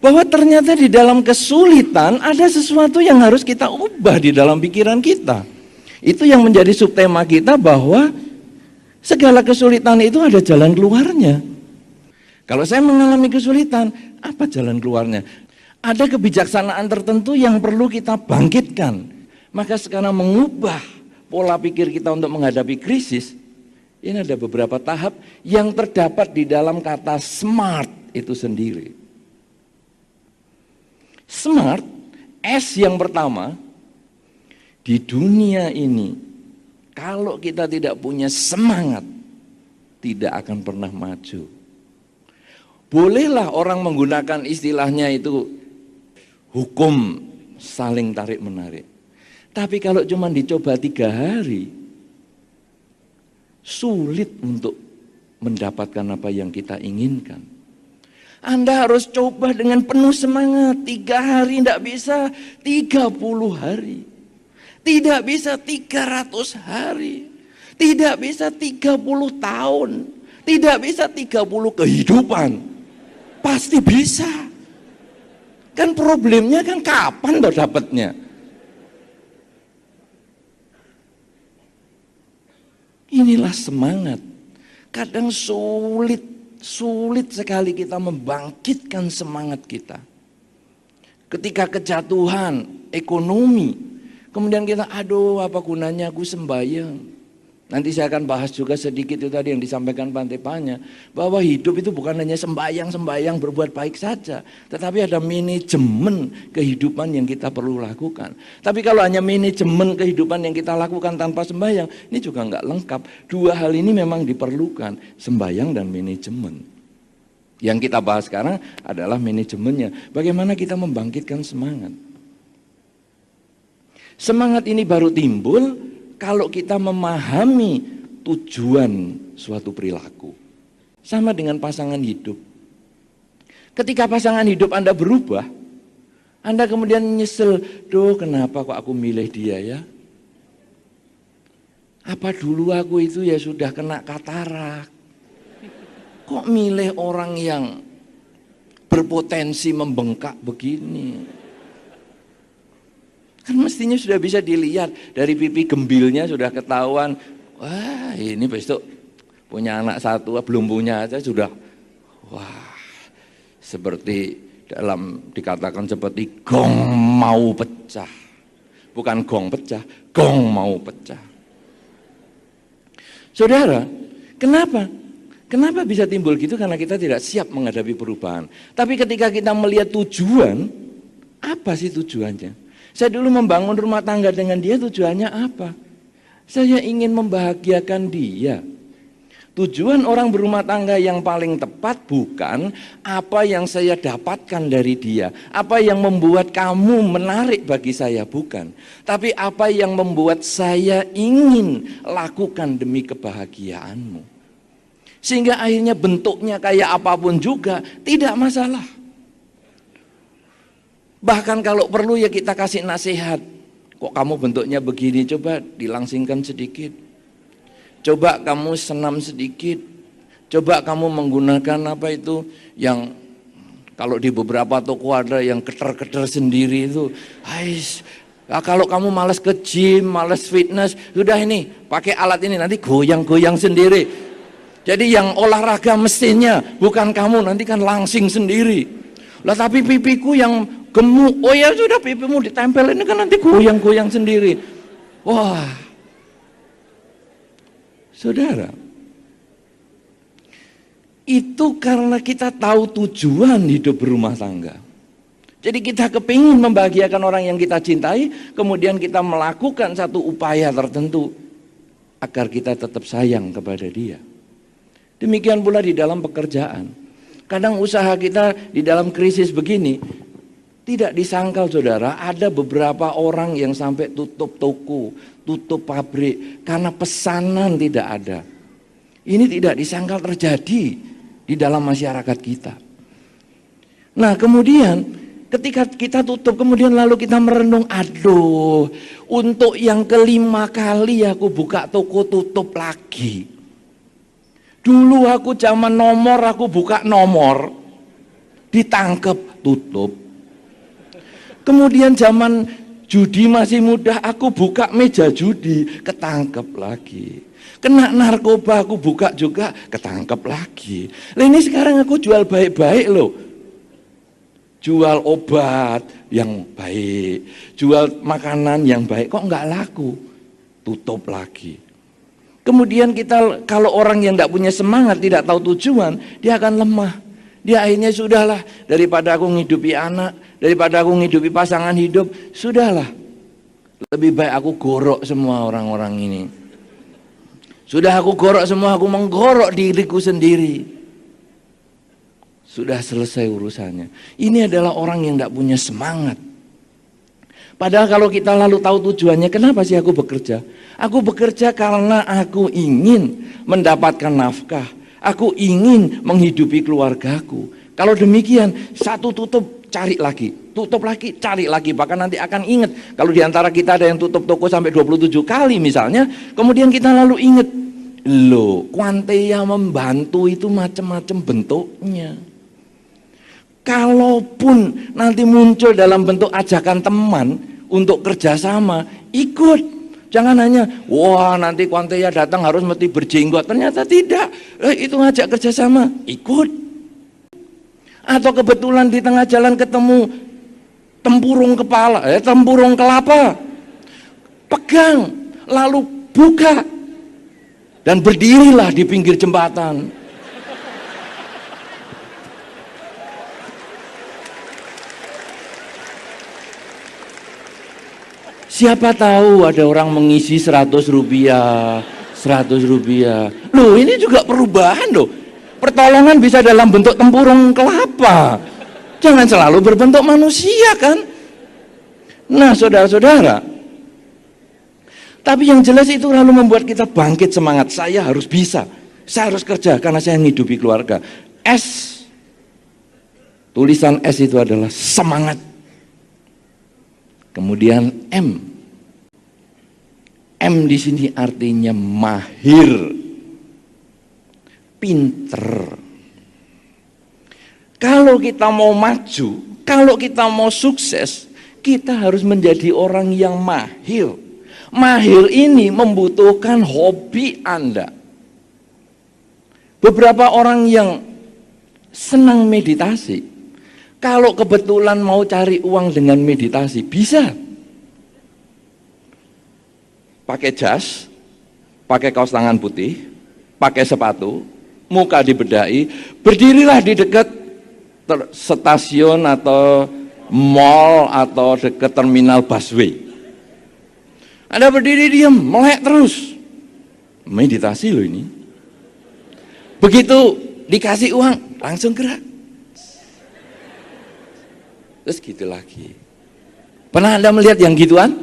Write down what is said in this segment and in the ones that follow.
bahwa ternyata di dalam kesulitan ada sesuatu yang harus kita ubah di dalam pikiran kita. Itu yang menjadi subtema kita, bahwa segala kesulitan itu ada jalan keluarnya. Kalau saya mengalami kesulitan, apa jalan keluarnya? Ada kebijaksanaan tertentu yang perlu kita bangkitkan. Maka sekarang mengubah pola pikir kita untuk menghadapi krisis, ini ada beberapa tahap yang terdapat di dalam kata SMART itu sendiri. SMART, S yang pertama, di dunia ini kalau kita tidak punya semangat, tidak akan pernah maju. Bolehlah orang menggunakan istilahnya itu hukum saling tarik menarik. Tapi kalau cuma dicoba 3 hari, sulit untuk mendapatkan apa yang kita inginkan. Anda harus coba dengan penuh semangat. 3 hari tidak bisa, 30 hari. Tidak bisa 300 hari. Tidak bisa 30 tahun. Tidak bisa 30 kehidupan. Pasti bisa. Kan problemnya kan kapan toh dapatnya? Inilah semangat. Kadang sulit sekali kita membangkitkan semangat kita. Ketika kejatuhan ekonomi, kemudian kita, aduh apa gunanya aku sembahyang. Nanti saya akan bahas juga sedikit itu tadi yang disampaikan Bante Panya, bahwa hidup itu bukan hanya sembahyang berbuat baik saja, tetapi ada manajemen kehidupan yang kita perlu lakukan. Tapi kalau hanya manajemen kehidupan yang kita lakukan tanpa sembahyang, ini juga nggak lengkap. 2 hal ini memang diperlukan, sembahyang dan manajemen. Yang kita bahas sekarang adalah manajemennya. Bagaimana kita membangkitkan semangat. Semangat ini baru timbul kalau kita memahami tujuan suatu perilaku. Sama dengan pasangan hidup. Ketika pasangan hidup Anda berubah, Anda kemudian nyesel, duh kenapa kok aku milih dia ya? Apa dulu aku itu ya sudah kena katarak? Kok milih orang yang berpotensi membengkak begini? Kan mestinya sudah bisa dilihat dari pipi gembilnya sudah ketahuan. Wah ini besok punya anak 1, belum punya aja sudah. Wah seperti dikatakan seperti gong mau pecah. Bukan gong pecah, gong mau pecah. Saudara, kenapa? Kenapa bisa timbul gitu? Karena kita tidak siap menghadapi perubahan. Tapi ketika kita melihat tujuan, apa sih tujuannya? Saya dulu membangun rumah tangga dengan dia, tujuannya apa? Saya ingin membahagiakan dia. Tujuan orang berumah tangga yang paling tepat bukan apa yang saya dapatkan dari dia, apa yang membuat kamu menarik bagi saya, bukan. Tapi apa yang membuat saya ingin lakukan demi kebahagiaanmu. Sehingga akhirnya bentuknya kayak apapun juga tidak masalah. Bahkan kalau perlu ya kita kasih nasihat. Kok kamu bentuknya begini, coba dilangsingkan sedikit. Coba kamu senam sedikit. Coba kamu menggunakan apa itu yang kalau di beberapa toko ada yang keter-keter sendiri itu. Kalau kamu malas ke gym, malas fitness, sudah ini pakai alat ini nanti goyang-goyang sendiri. Jadi yang olahraga mesinnya bukan kamu, nanti kan langsing sendiri. Lah tapi pipiku yang gemuk, oh ya sudah pipimu ditempel ini kan nanti goyang-goyang sendiri. Wah, saudara, itu karena kita tahu tujuan hidup berumah tangga. Jadi kita kepingin membahagiakan orang yang kita cintai, kemudian kita melakukan satu upaya tertentu agar kita tetap sayang kepada dia. Demikian pula di dalam pekerjaan. Kadang usaha kita di dalam krisis begini, tidak disangkal saudara, ada beberapa orang yang sampai tutup toko, tutup pabrik, karena pesanan tidak ada. Ini tidak disangkal terjadi di dalam masyarakat kita. Nah kemudian ketika kita tutup, kemudian lalu kita merenung, aduh untuk yang kelima kali aku buka toko tutup lagi. Dulu aku zaman nomor, aku buka nomor, ditangkep, tutup. Kemudian zaman judi masih mudah, aku buka meja judi, ketangkep lagi. Kena narkoba, aku buka juga, ketangkep lagi. Lah ini sekarang aku jual baik-baik loh. Jual obat yang baik, jual makanan yang baik, kok nggak laku? Tutup lagi. Kemudian kita, kalau orang yang nggak punya semangat, tidak tahu tujuan, dia akan lemah. Dia akhirnya sudahlah, daripada aku ngidupi anak, daripada aku ngidupi pasangan hidup, sudahlah. Lebih baik aku gorok semua orang-orang ini. Sudah aku gorok semua, aku menggorok diriku sendiri. Sudah selesai urusannya. Ini adalah orang yang tidak punya semangat. Padahal kalau kita lalu tahu tujuannya, kenapa sih aku bekerja? Aku bekerja karena aku ingin mendapatkan nafkah. Aku ingin menghidupi keluargaku. Kalau demikian, satu tutup, cari lagi. Tutup lagi, cari lagi. Bahkan nanti akan ingat. Kalau diantara kita ada yang tutup toko sampai 27 kali misalnya, kemudian kita lalu ingat. Loh, Quantea membantu itu macam-macam bentuknya. Kalaupun nanti muncul dalam bentuk ajakan teman untuk kerjasama, ikut. Jangan hanya, wah nanti Quantea datang harus mesti berjenggot. Ternyata tidak, itu ngajak kerjasama, ikut. Atau kebetulan di tengah jalan ketemu tempurung tempurung kelapa, pegang, lalu buka, dan berdirilah di pinggir jembatan. Siapa tahu ada orang mengisi 100 rupiah, 100 rupiah. Loh, ini juga perubahan loh. Pertolongan bisa dalam bentuk tempurung kelapa. Jangan selalu berbentuk manusia kan. Nah saudara-saudara, tapi yang jelas itu lalu membuat kita bangkit semangat. Saya harus bisa, saya harus kerja karena saya menghidupi keluarga. S, tulisan S itu adalah semangat. Kemudian M di sini artinya mahir, pinter. Kalau kita mau maju, kalau kita mau sukses, kita harus menjadi orang yang mahir. Mahir ini membutuhkan hobi Anda. Beberapa orang yang senang meditasi, kalau kebetulan mau cari uang dengan meditasi, bisa. Pakai jas, pakai kaos tangan putih, pakai sepatu, muka dibedai, berdirilah di dekat stasiun atau mall atau dekat terminal busway. Anda berdiri diam, melek terus. Meditasi loh ini. Begitu dikasih uang, langsung gerak. Terus gitu lagi. Pernah Anda melihat yang gituan?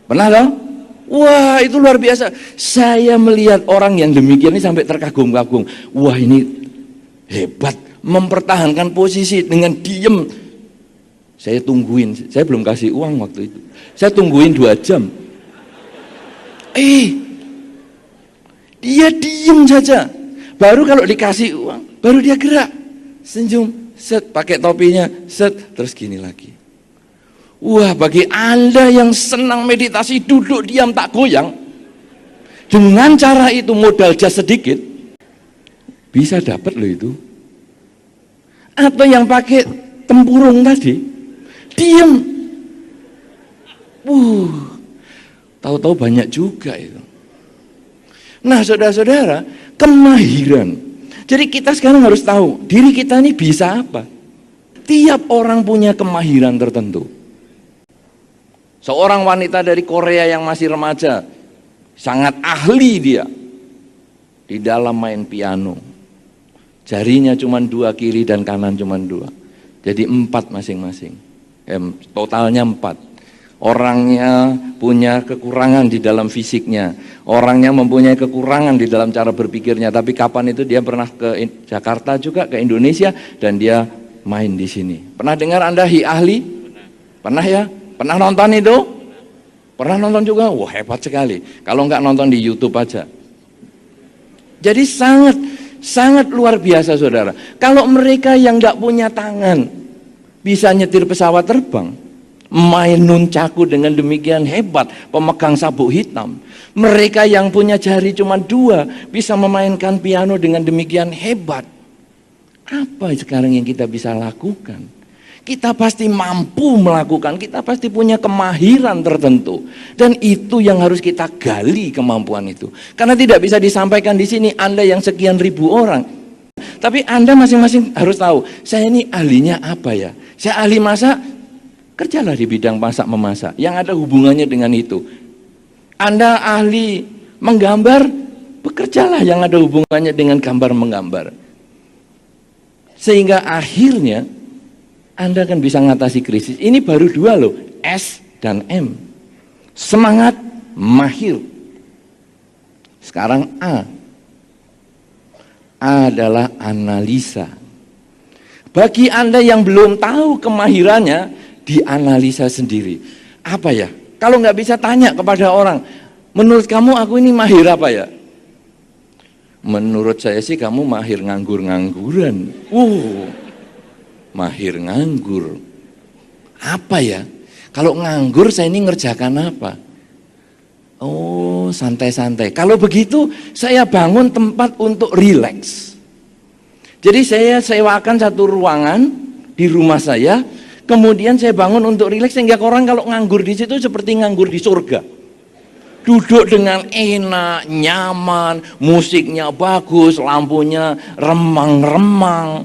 Pernah dong? Wah itu luar biasa. Saya melihat orang yang demikian ini sampai terkagum-kagum. Wah ini hebat, mempertahankan posisi dengan diem. Saya tungguin, saya belum kasih uang waktu itu. Saya tungguin 2 jam. Dia diem saja. Baru kalau dikasih uang, baru dia gerak, senyum. Set, pakai topinya, set, terus gini lagi. Wah, bagi Anda yang senang meditasi, duduk diam tak goyang, dengan cara itu modal jas sedikit, bisa dapat loh itu. Atau yang pakai tempurung tadi, diam. Tahu-tahu banyak juga itu. Nah, saudara-saudara, kemahiran. Jadi kita sekarang harus tahu, diri kita ini bisa apa? Tiap orang punya kemahiran tertentu. Seorang wanita dari Korea yang masih remaja, sangat ahli dia di dalam main piano. Jarinya cuma 2, kiri dan kanan cuma 2. Jadi 4 masing-masing. Totalnya 4. Orangnya punya kekurangan di dalam fisiknya, orangnya mempunyai kekurangan di dalam cara berpikirnya, tapi kapan itu dia pernah ke Jakarta juga, ke Indonesia, dan dia main di sini. Pernah dengar Anda Hi Ahli? Pernah ya? Pernah nonton itu? Pernah nonton juga? Wah hebat sekali. Kalau enggak nonton di YouTube aja. Jadi sangat luar biasa saudara. Kalau mereka yang enggak punya tangan, bisa nyetir pesawat terbang, main nuncaku dengan demikian hebat, pemegang sabuk hitam. Mereka yang punya jari cuma 2 bisa memainkan piano dengan demikian hebat. Apa sekarang yang kita bisa lakukan? Kita pasti mampu melakukan, kita pasti punya kemahiran tertentu. Dan itu yang harus kita gali, kemampuan itu. Karena tidak bisa disampaikan di sini, Anda yang sekian ribu orang. Tapi Anda masing-masing harus tahu, saya ini ahlinya apa ya? Saya ahli masak, kerjalah di bidang masak memasak, yang ada hubungannya dengan itu. Anda ahli menggambar, bekerjalah yang ada hubungannya dengan gambar menggambar. Sehingga akhirnya Anda akan bisa mengatasi krisis. Ini baru 2 loh, S dan M. Semangat, mahir. Sekarang A. A adalah analisa. Bagi Anda yang belum tahu kemahirannya, dianalisa sendiri. Apa ya? Kalau nggak bisa tanya kepada orang, menurut kamu aku ini mahir apa ya? Menurut saya sih kamu mahir nganggur-ngangguran. Mahir nganggur. Apa ya? Kalau nganggur saya ini ngerjakan apa? Oh, santai-santai. Kalau begitu saya bangun tempat untuk rileks. Jadi saya sewakan satu ruangan di rumah saya, kemudian saya bangun untuk rileks sehingga orang kalau nganggur di situ seperti nganggur di surga. Duduk dengan enak, nyaman, musiknya bagus, lampunya remang-remang.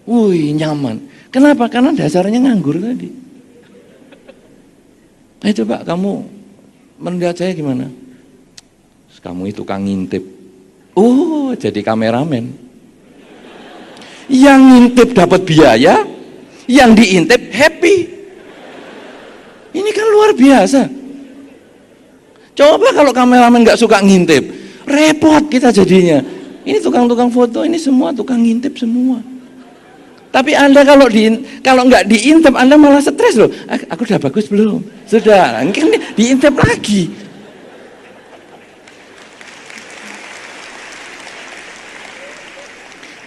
Wih, nyaman. Kenapa? Karena dasarnya nganggur tadi. Coba kamu melihat saya gimana? Kamu itu tukang ngintip. Oh, jadi kameramen. Yang ngintip dapat biaya, yang diintip happy. Ini kan luar biasa. Coba kalau kameramen nggak suka ngintip, repot kita jadinya. Ini tukang-tukang foto, ini semua tukang ngintip semua. Tapi Anda kalau nggak diintip, Anda malah stres loh. Aku udah bagus belum? Sudah, mungkin diintip lagi.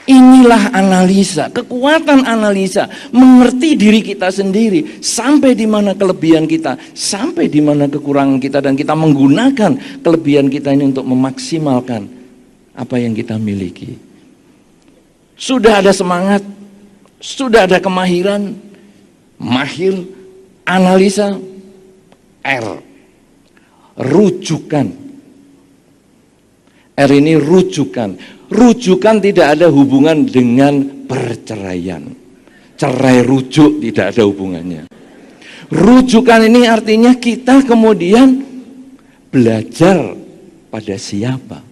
Inilah analisa, kekuatan analisa, mengerti diri kita sendiri, sampai di mana kelebihan kita, sampai di mana kekurangan kita, dan kita menggunakan kelebihan kita ini untuk memaksimalkan apa yang kita miliki. Sudah ada semangat, sudah ada kemahiran, mahir, analisa, R, rujukan. R ini rujukan. Rujukan tidak ada hubungan dengan perceraian. Cerai rujuk tidak ada hubungannya. Rujukan ini artinya kita kemudian belajar pada siapa.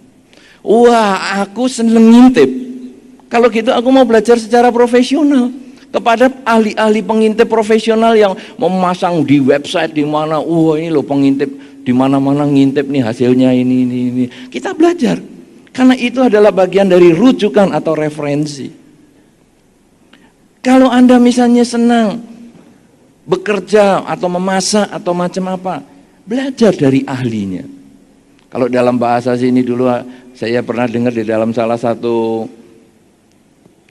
Wah, aku seneng ngintip. Kalau gitu aku mau belajar secara profesional kepada ahli-ahli pengintip profesional yang memasang di website di mana, wah ini loh pengintip di mana-mana ngintip nih hasilnya ini. Kita belajar. Karena itu adalah bagian dari rujukan atau referensi. Kalau Anda misalnya senang bekerja atau memasak atau macam apa, belajar dari ahlinya. Kalau dalam bahasa sini dulu saya pernah dengar di dalam salah satu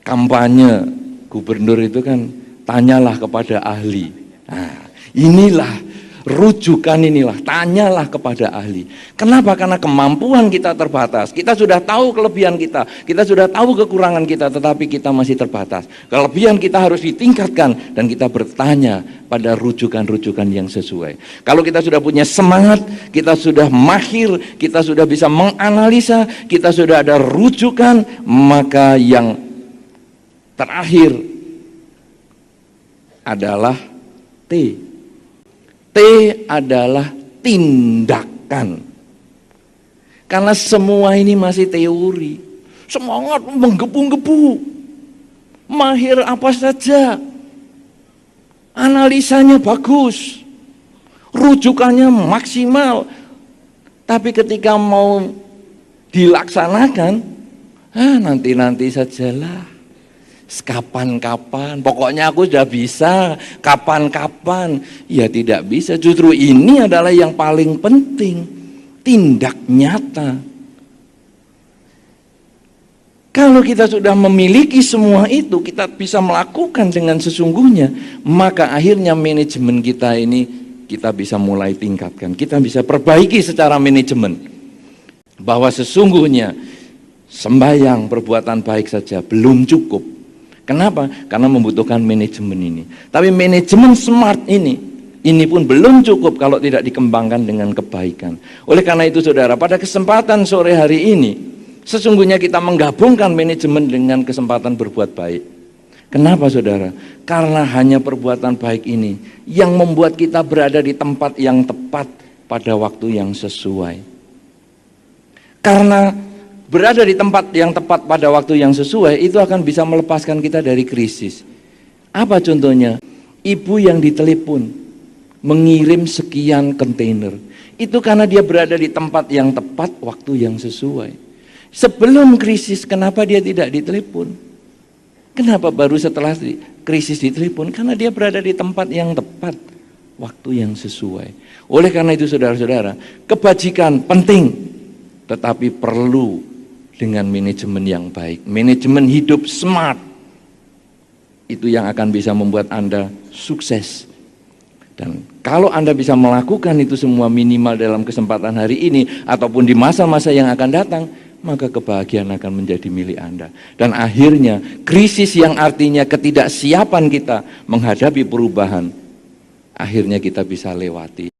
kampanye gubernur itu kan, tanyalah kepada ahli. Nah, inilah rujukan, inilah tanyalah kepada ahli. Kenapa? Karena kemampuan kita terbatas. Kita sudah tahu kelebihan kita sudah tahu kekurangan kita, tetapi kita masih terbatas. Kelebihan kita harus ditingkatkan dan kita bertanya pada rujukan-rujukan yang sesuai. Kalau kita sudah punya semangat, kita sudah mahir, kita sudah bisa menganalisa, kita sudah ada rujukan, maka yang terakhir adalah T. T adalah tindakan. Karena semua ini masih teori. Semangat menggebu-gebu. Mahir apa saja. Analisanya bagus. Rujukannya maksimal. Tapi ketika mau dilaksanakan, nanti-nanti sajalah. Kapan-kapan, pokoknya aku sudah bisa, kapan-kapan. Ya tidak bisa, justru ini adalah yang paling penting, tindak nyata. Kalau kita sudah memiliki semua itu, kita bisa melakukan dengan sesungguhnya, maka akhirnya manajemen kita ini kita bisa mulai tingkatkan. Kita bisa perbaiki secara manajemen. Bahwa sesungguhnya sembahyang perbuatan baik saja belum cukup. Kenapa? Karena membutuhkan manajemen ini. Tapi manajemen smart ini pun belum cukup kalau tidak dikembangkan dengan kebaikan. Oleh karena itu saudara, pada kesempatan sore hari ini, sesungguhnya kita menggabungkan manajemen dengan kesempatan berbuat baik. Kenapa saudara? Karena hanya perbuatan baik ini yang membuat kita berada di tempat yang tepat pada waktu yang sesuai. Karena berada di tempat yang tepat pada waktu yang sesuai itu akan bisa melepaskan kita dari krisis. Apa contohnya? Ibu yang ditelepon mengirim sekian kontainer. Itu karena dia berada di tempat yang tepat waktu yang sesuai. Sebelum krisis, kenapa dia tidak ditelepon? Kenapa baru setelah krisis ditelepon? Karena dia berada di tempat yang tepat, waktu yang sesuai. Oleh karena itu saudara-saudara, kebajikan penting, tetapi perlu dengan manajemen yang baik. Manajemen hidup smart, itu yang akan bisa membuat Anda sukses. Dan kalau Anda bisa melakukan itu semua minimal dalam kesempatan hari ini, ataupun di masa-masa yang akan datang, maka kebahagiaan akan menjadi milik Anda. Dan akhirnya krisis yang artinya ketidaksiapan kita menghadapi perubahan, akhirnya kita bisa lewati.